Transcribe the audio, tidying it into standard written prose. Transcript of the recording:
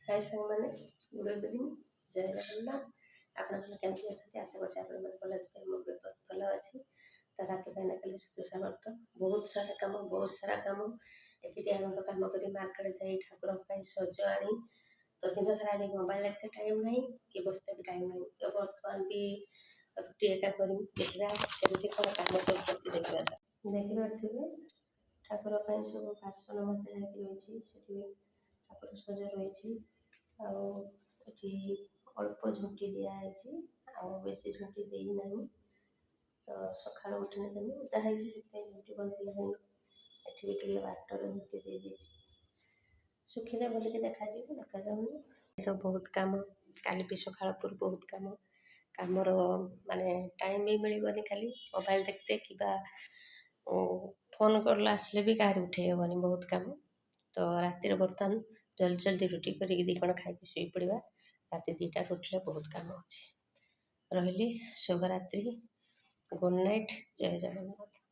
हाय सांग मैंने good evening जय जगन्नाथ ଆପଣ କେମିତି ଅଛନ୍ତି ଆଶା କରୁଛି ଆପଣମାନେ ଭଲ ଥିବେ ମୁଁ ବି ବହୁତ ଭଲ ଅଛି ତ ରାତି ପାଇଁ କାଲି ସୁଦଶା ବ୍ରତ ବହୁତ ସାରା କାମ ଏକୁଟିଆ ଘର କାମ କରି ମାର୍କେଟ ଯାଇ ଠାକୁରଙ୍କ ପାଇଁ ସଜ ଆଣି ତ ଦିନ ସାରା ଆଜି ମୋବାଇଲ ଦେଖତେ ଟାଇମ୍ ନାହିଁ କି ବସତେ ବି ଟାଇମ୍ ନାହିଁ ତ ବର୍ତ୍ତମାନ ବି ରୁଟି ଏକା କରି ଦେଖିବା କେମିତି କ'ଣ କାମ ସବୁ କରୁଛି ଦେଖିପାରୁଥିବେ ଠାକୁର ପାଇଁ ସବୁ ବାସନ ମଧ୍ୟ ଲାଗି ରହିଛି ସେଠି ଠାକୁର ସଜ ରହିଛି ଆଉ ଏଠି ଅଳ୍ପ ଝୁଣ୍ଟି ଦିଆହେଇଛି ଆଉ ବେଶୀ ଝୁଣ୍ଟି ଦେଇନାହିଁ ତ ସକାଳୁ ଉଠିଲେ ଦେବି ଓଦା ହେଇଛି ସେଥିପାଇଁ ଝୁଣ୍ଟି ବନ୍ଦ ନାହିଁ ଏଠି ବି ଟିକେ ବାଟରେ ଝୁଣ୍ଟି ଦେଇଦେଇଛି ଶୁଖିଲେ ବୋଲିକି ଦେଖାଯାଉନି ତ ବହୁତ କାମ କାଲି ବି ସକାଳ ପୂର୍ବରୁ ବହୁତ କାମର ମାନେ ଟାଇମ୍ ବି ମିଳିବନି ଖାଲି ମୋବାଇଲ ଦେଖତେ କିମ୍ବା ଫୋନ୍ କଲ୍ ଆସିଲେ ବି କାହାରି ଉଠେଇ ହେବନି ବହୁତ କାମ ତ ରାତିରେ ବର୍ତ୍ତମାନ ଜଲ୍ଦି ରୁଟି କରିକି ଦୁଇ କ'ଣ ଖାଇକି ଶୋଇପଡ଼ିବା ରାତି 2ଟାରେ ଉଠିଲେ ବହୁତ କାମ ଅଛି ରହିଲି ଶୁଭରାତ୍ରି ଗୁଡ୍ ନାଇଟ୍ ଜୟ ଜଗନ୍ନାଥ।